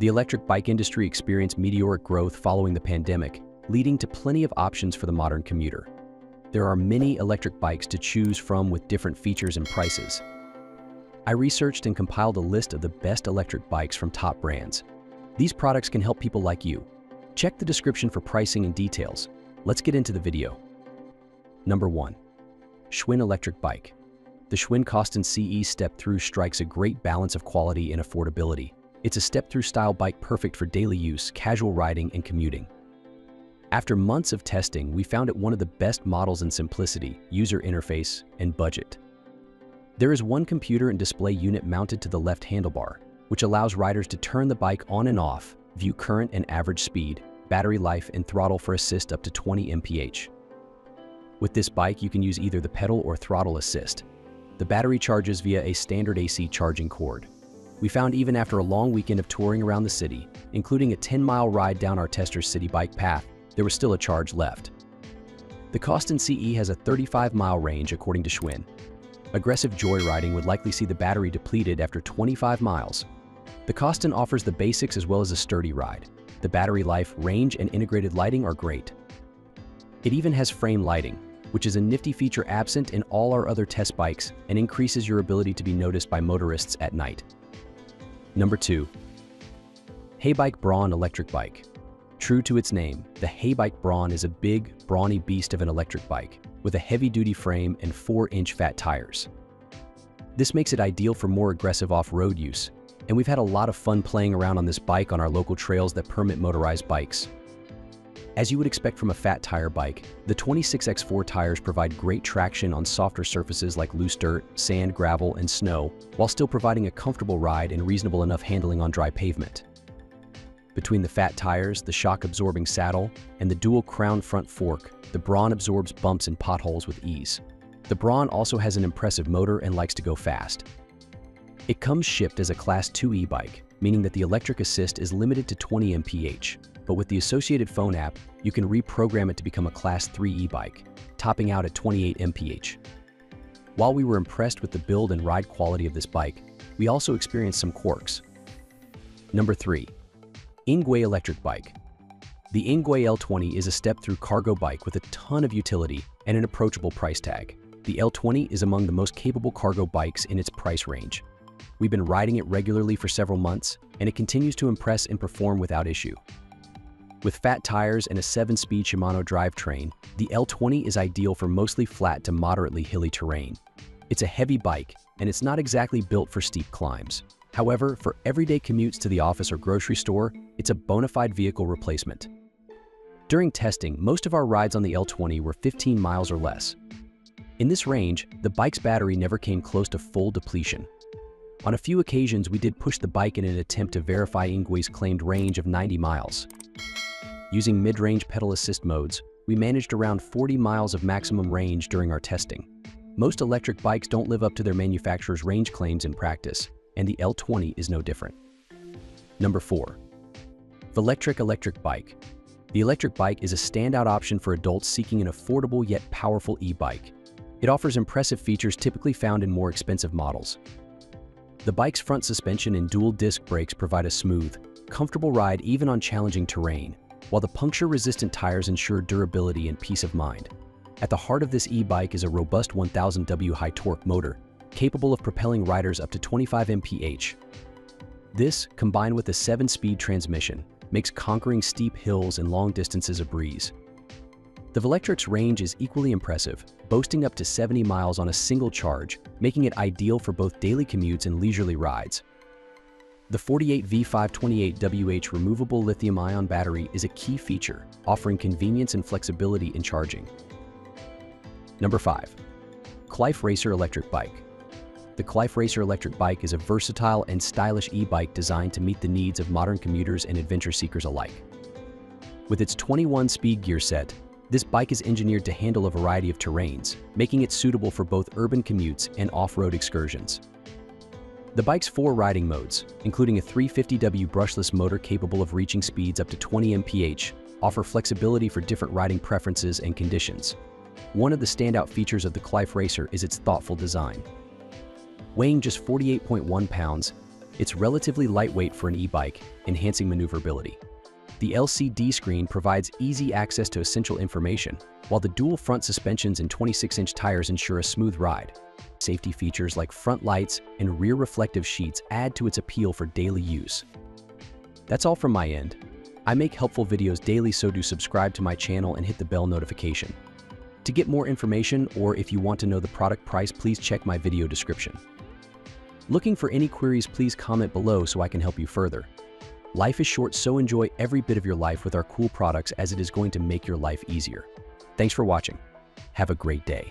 The electric bike industry experienced meteoric growth following the pandemic, leading to plenty of options for the modern commuter. There are many electric bikes to choose from with different features and prices. I researched and compiled a list of the best electric bikes from top brands. These products can help people like you. Check the description for pricing and details. Let's get into the video. Number 1. Schwinn Electric Bike. The Schwinn Coston CE Step-Through strikes a great balance of quality and affordability. It's a step-through style bike perfect for daily use, casual riding, and commuting. After months of testing, we found it one of the best models in simplicity, user interface, and budget. There is one computer and display unit mounted to the left handlebar, which allows riders to turn the bike on and off, view current and average speed, battery life, and throttle for assist up to 20 mph. With this bike, you can use either the pedal or throttle assist. The battery charges via a standard AC charging cord. We found even after a long weekend of touring around the city, including a 10-mile ride down our tester's city bike path, there was still a charge left. The Coston CE has a 35-mile range according to Schwinn. Aggressive joyriding would likely see the battery depleted after 25 miles. The Coston offers the basics as well as a sturdy ride. The battery life, range, and integrated lighting are great. It even has frame lighting, which is a nifty feature absent in all our other test bikes and increases your ability to be noticed by motorists at night. Number 2. Haybike Braun Electric Bike. True to its name, the Haybike Braun is a big, brawny beast of an electric bike with a heavy-duty frame and 4-inch fat tires. This makes it ideal for more aggressive off-road use, and we've had a lot of fun playing around on this bike on our local trails that permit motorized bikes. As you would expect from a fat tire bike, the 26x4 tires provide great traction on softer surfaces like loose dirt, sand, gravel, and snow, while still providing a comfortable ride and reasonable enough handling on dry pavement. Between the fat tires, the shock-absorbing saddle, and the dual crown front fork, the Braun absorbs bumps and potholes with ease. The Braun also has an impressive motor and likes to go fast. It comes shipped as a Class 2 e-bike, meaning that the electric assist is limited to 20 mph, but with the associated phone app, you can reprogram it to become a Class 3 e-bike, topping out at 28 mph. While we were impressed with the build and ride quality of this bike, we also experienced some quirks. Number 3. Ingwe Electric Bike. The Ingwe L20 is a step-through cargo bike with a ton of utility and an approachable price tag. The L20 is among the most capable cargo bikes in its price range. We've been riding it regularly for several months, and it continues to impress and perform without issue. With fat tires and a 7-speed Shimano drivetrain, the L20 is ideal for mostly flat to moderately hilly terrain. It's a heavy bike, and it's not exactly built for steep climbs. However, for everyday commutes to the office or grocery store, it's a bona fide vehicle replacement. During testing, most of our rides on the L20 were 15 miles or less. In this range, the bike's battery never came close to full depletion. On a few occasions, we did push the bike in an attempt to verify Ingwe's claimed range of 90 miles. Using mid-range pedal assist modes, we managed around 40 miles of maximum range during our testing. Most electric bikes don't live up to their manufacturer's range claims in practice, and the L20 is no different. Number 4. Velectric Electric Bike. The electric bike is a standout option for adults seeking an affordable yet powerful e-bike. It offers impressive features typically found in more expensive models. The bike's front suspension and dual disc brakes provide a smooth, comfortable ride even on challenging terrain, while the puncture-resistant tires ensure durability and peace of mind. At the heart of this e-bike is a robust 1000W high-torque motor, capable of propelling riders up to 25 mph. This, combined with a 7-speed transmission, makes conquering steep hills and long distances a breeze. The Velectric's range is equally impressive, boasting up to 70 miles on a single charge, making it ideal for both daily commutes and leisurely rides. The 48V528WH removable lithium-ion battery is a key feature, offering convenience and flexibility in charging. Number 5. Clife Racer Electric Bike. The Clife Racer Electric Bike is a versatile and stylish e-bike designed to meet the needs of modern commuters and adventure seekers alike. With its 21-speed gear set, this bike is engineered to handle a variety of terrains, making it suitable for both urban commutes and off-road excursions. The bike's 4 riding modes, including a 350W brushless motor capable of reaching speeds up to 20 mph, offer flexibility for different riding preferences and conditions. One of the standout features of the Clife Racer is its thoughtful design. Weighing just 48.1 pounds, It's relatively lightweight for an e-bike, enhancing maneuverability. The LCD screen provides easy access to essential information, while the dual front suspensions and 26-inch tires ensure a smooth ride. Safety features like front lights and rear reflective sheets add to its appeal for daily use. That's all from my end. I make helpful videos daily, so do subscribe to my channel and hit the bell notification. To get more information, or if you want to know the product price, please check my video description. Looking for any queries, please comment below so I can help you further. Life is short, so enjoy every bit of your life with our cool products, as it is going to make your life easier. Thanks for watching. Have a great day.